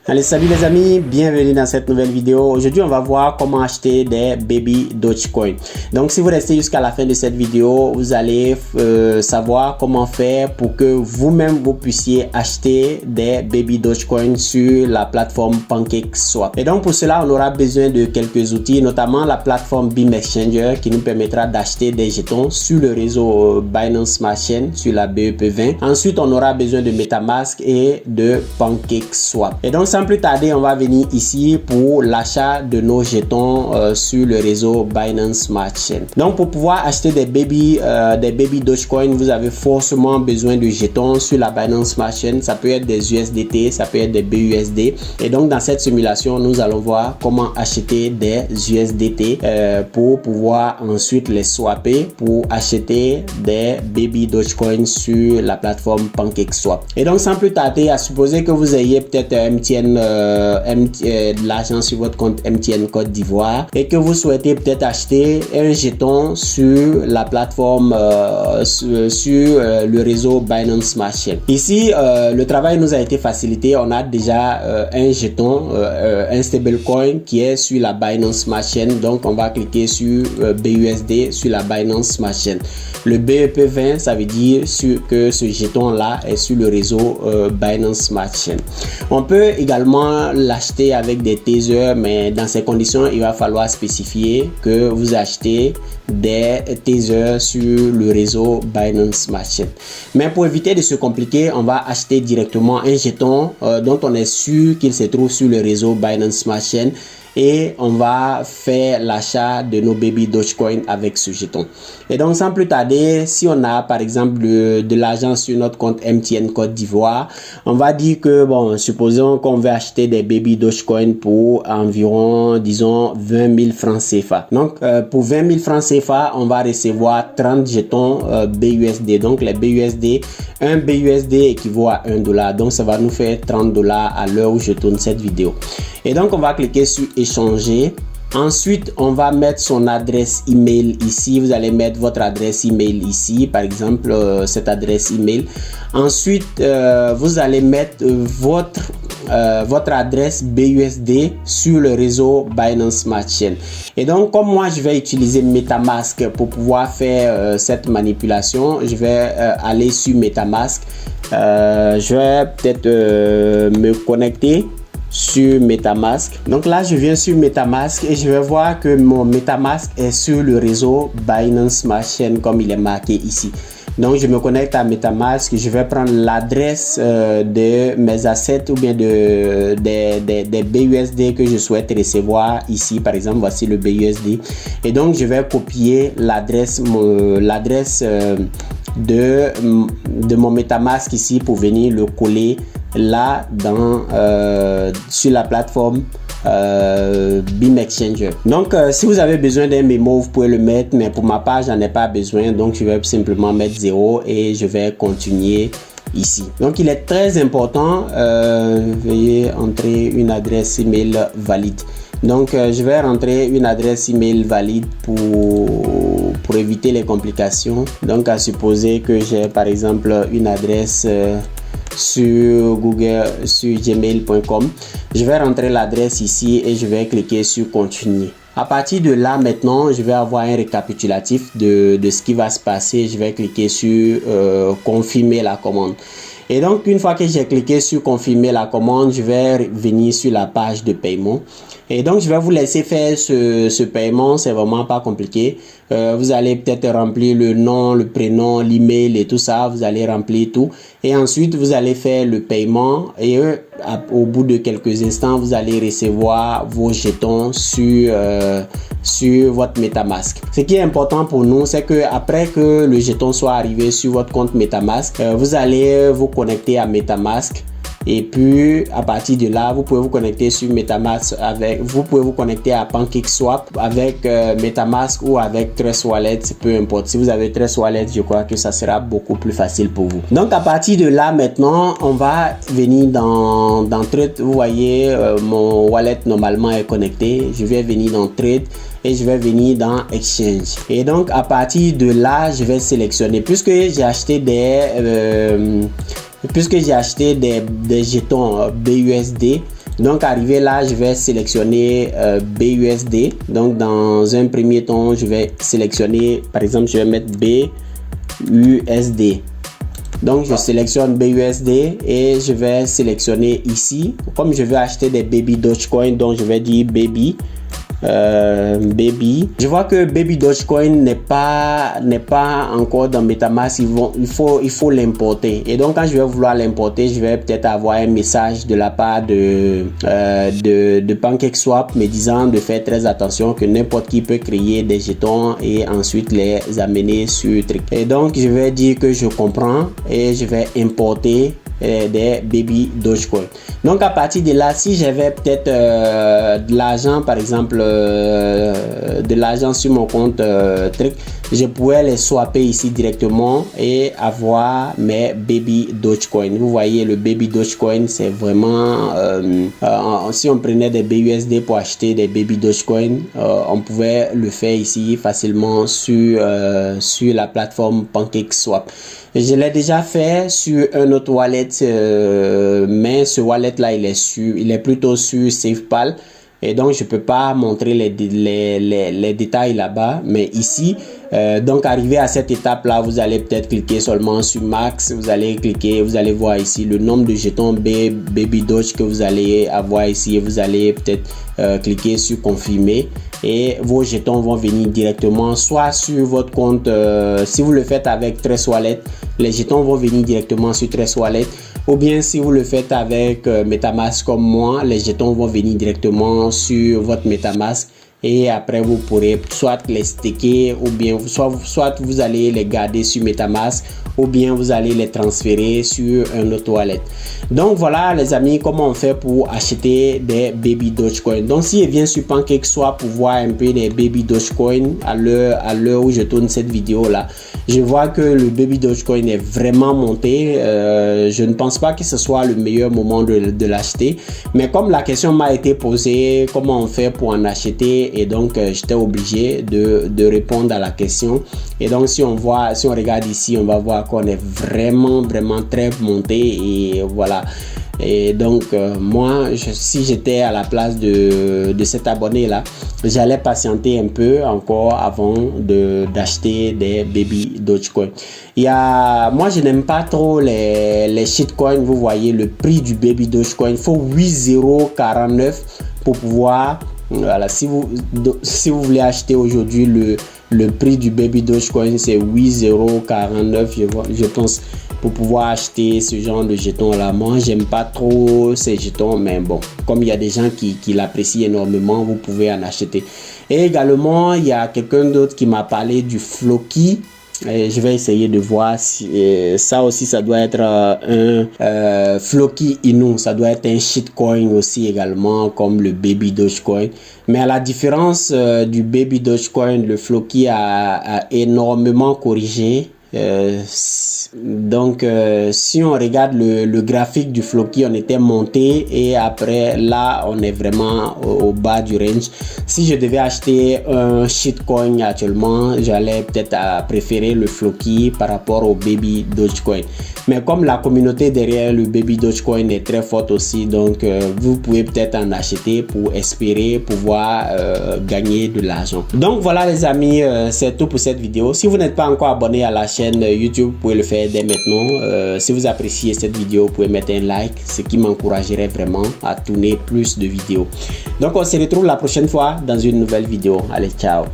Allez, salut les amis, bienvenue dans cette nouvelle vidéo. Aujourd'hui, on va voir comment acheter des Baby Dogecoin. Donc, si vous restez jusqu'à la fin de cette vidéo, vous allez savoir comment faire pour que vous-même vous puissiez acheter des Baby Dogecoin sur la plateforme PancakeSwap. Et donc, pour cela, on aura besoin de quelques outils, notamment la plateforme Beam Exchanger qui nous permettra d'acheter des jetons sur le réseau Binance Smart Chain sur la BEP20. Ensuite, on aura besoin de MetaMask et de PancakeSwap. Et donc, sans plus tarder, on va venir ici pour l'achat de nos jetons sur le réseau Binance Smart Chain. Donc, pour pouvoir acheter des Baby Dogecoin, vous avez forcément besoin de jetons sur la Binance Smart Chain. Ça peut être des USDT, ça peut être des BUSD. Et donc, dans cette simulation, nous allons voir comment acheter des USDT pour pouvoir ensuite les swapper pour acheter des Baby Dogecoin sur la plateforme PancakeSwap. Et donc, sans plus tarder, à supposer que vous ayez peut-être de l'argent sur votre compte MTN Côte d'Ivoire et que vous souhaitez peut-être acheter un jeton sur la plateforme sur le réseau Binance Smart Chain. Ici, le travail nous a été facilité. On a déjà un jeton, un stablecoin qui est sur la Binance Smart Chain. Donc, on va cliquer sur BUSD sur la Binance Smart Chain. Le BEP20, ça veut dire que ce jeton-là est sur le réseau Binance Smart Chain. On peut également l'acheter avec des Tether, mais dans ces conditions, il va falloir spécifier que vous achetez des Tether sur le réseau Binance Smart Chain. Mais pour éviter de se compliquer, on va acheter directement un jeton dont on est sûr qu'il se trouve sur le réseau Binance Smart Chain. Et on va faire l'achat de nos Baby Dogecoin avec ce jeton. Et donc, sans plus tarder, si on a par exemple de l'argent sur notre compte MTN Côte d'Ivoire, on va dire que, bon, supposons qu'on veut acheter des Baby Dogecoin pour environ, disons, 20 000 francs CFA. Donc, pour 20 000 francs CFA, on va recevoir 30 jetons BUSD. Donc, les BUSD, un BUSD équivaut à $1. Donc, ça va nous faire $30 à l'heure où je tourne cette vidéo. Et donc, on va cliquer sur échanger. Ensuite, on va mettre son adresse email ici. Vous allez mettre votre adresse email ici, par exemple, cette adresse email. Ensuite, vous allez mettre votre adresse BUSD sur le réseau Binance Smart Chain. Et donc, comme moi, je vais utiliser MetaMask pour pouvoir faire cette manipulation, je vais aller sur MetaMask. Je vais peut-être me connecter sur MetaMask. Donc là, je viens sur MetaMask et je vais voir que mon MetaMask est sur le réseau Binance Smart Chain comme il est marqué ici. Donc, je me connecte à MetaMask. Je vais prendre l'adresse de mes assets ou bien des BUSD que je souhaite recevoir ici. Par exemple, voici le BUSD. Et donc, je vais copier l'adresse de mon MetaMask ici pour venir le coller là sur la plateforme Beam Exchanger. Donc, si vous avez besoin d'un mémo, vous pouvez le mettre, mais pour ma part, j'en ai pas besoin. Donc, je vais simplement mettre 0 et je vais continuer ici. Donc, il est très important, veuillez entrer une adresse email valide. Donc, je vais rentrer une adresse email valide pour éviter les complications. Donc, à supposer que j'ai par exemple une adresse sur Google, sur gmail.com. Je vais rentrer l'adresse ici et je vais cliquer sur continuer. À partir de là, maintenant, je vais avoir un récapitulatif de ce qui va se passer. Je vais cliquer sur confirmer la commande. Et donc, une fois que j'ai cliqué sur confirmer la commande, je vais venir sur la page de paiement. Et donc, je vais vous laisser faire ce paiement. C'est vraiment pas compliqué. Vous allez peut-être remplir le nom, le prénom, l'email et tout ça. Vous allez remplir tout. Et ensuite, vous allez faire le paiement. Et au bout de quelques instants, vous allez recevoir vos jetons sur votre MetaMask. Ce qui est important pour nous, c'est que après que le jeton soit arrivé sur votre compte MetaMask, vous allez vous connecter à MetaMask. Et puis, à partir de là, vous pouvez vous connecter sur MetaMask vous pouvez vous connecter à PancakeSwap avec MetaMask ou avec Trust Wallet, peu importe. Si vous avez Trust Wallet, je crois que ça sera beaucoup plus facile pour vous. Donc, à partir de là, maintenant, on va venir dans Trade. Vous voyez, mon wallet normalement est connecté. Je vais venir dans Trade et je vais venir dans Exchange. Et donc, à partir de là, je vais sélectionner. Puisque j'ai acheté des jetons BUSD, Donc arrivé là, je vais sélectionner BUSD. Donc dans un premier temps, je vais sélectionner, par exemple, je vais mettre BUSD. Donc je sélectionne BUSD et je vais sélectionner ici. Comme je veux acheter des Baby Dogecoin, donc je vais dire Baby. Je vois que Baby Dogecoin n'est pas encore dans MetaMask. Il faut l'importer, et donc quand je vais vouloir l'importer, je vais peut-être avoir un message de la part de PancakeSwap me disant de faire très attention, que n'importe qui peut créer des jetons et ensuite les amener sur truc. Et donc je vais dire que je comprends et je vais importer des Baby Dogecoin. Donc à partir de là, si j'avais peut-être de l'argent, par exemple de l'argent sur mon compte truc, je pourrais les swapper ici directement et avoir mes Baby Dogecoin. Vous voyez, le Baby Dogecoin, c'est vraiment si on prenait des BUSD pour acheter des Baby Dogecoin, on pouvait le faire ici facilement sur la plateforme PancakeSwap. Je l'ai déjà fait sur un autre wallet, mais ce wallet là il est plutôt sur SafePal, et donc je peux pas montrer les détails là-bas. Mais ici, donc arrivé à cette étape là, vous allez peut-être cliquer seulement sur Max, vous allez voir ici le nombre de jetons Baby Doge que vous allez avoir ici, et vous allez peut-être cliquer sur confirmer, et vos jetons vont venir directement soit sur votre compte. Si vous le faites avec Trust Wallet, les jetons vont venir directement sur Trust Wallet, ou bien si vous le faites avec MetaMask comme moi, les jetons vont venir directement sur votre MetaMask, et après vous pourrez soit les staker, ou bien soit vous allez les garder sur MetaMask, ou bien vous allez les transférer sur un autre wallet. Donc voilà les amis, comment on fait pour acheter des Baby Dogecoin. Donc si je viens sur PancakeSwap pour voir un peu des Baby Dogecoin à l'heure où je tourne cette vidéo là, je vois que le Baby Dogecoin est vraiment monté. Je ne pense pas que ce soit le meilleur moment de l'acheter, mais comme la question m'a été posée, comment on fait pour en acheter, et donc j'étais obligé de répondre à la question. Et donc si on regarde ici, on va voir qu'on est vraiment très monté, et voilà. Et donc moi, si j'étais à la place de cet abonné là, j'allais patienter un peu encore avant d'acheter des Baby Dogecoin. Moi je n'aime pas trop les shitcoins. Vous voyez le prix du Baby Dogecoin, il faut 8,49 € pour pouvoir, voilà, si vous voulez acheter aujourd'hui, le prix du Baby Dogecoin c'est 8,49 €, je pense, pour pouvoir acheter ce genre de jetons là. Moi j'aime pas trop ces jetons, mais bon, comme il y a des gens qui l'apprécient énormément, vous pouvez en acheter. Et également il y a quelqu'un d'autre qui m'a parlé du Floki. Et je vais essayer de voir si ça aussi, ça doit être un Floki Inu, ça doit être un shitcoin aussi également, comme le Baby Dogecoin. Mais à la différence du Baby Dogecoin, le Floki a énormément corrigé. Donc si on regarde le graphique du Floki, on était monté, et après là on est vraiment au bas du range. Si je devais acheter un shitcoin actuellement, j'allais peut-être préférer le Floki par rapport au Baby Dogecoin. Mais comme la communauté derrière le Baby Dogecoin est très forte aussi, donc vous pouvez peut-être en acheter pour espérer pouvoir gagner de l'argent. Donc voilà les amis, c'est tout pour cette vidéo. Si vous n'êtes pas encore abonné à la chaîne YouTube, vous pouvez le faire dès maintenant. Si vous appréciez cette vidéo, vous pouvez mettre un like, ce qui m'encouragerait vraiment à tourner plus de vidéos. Donc on se retrouve la prochaine fois dans une nouvelle vidéo. Allez, ciao.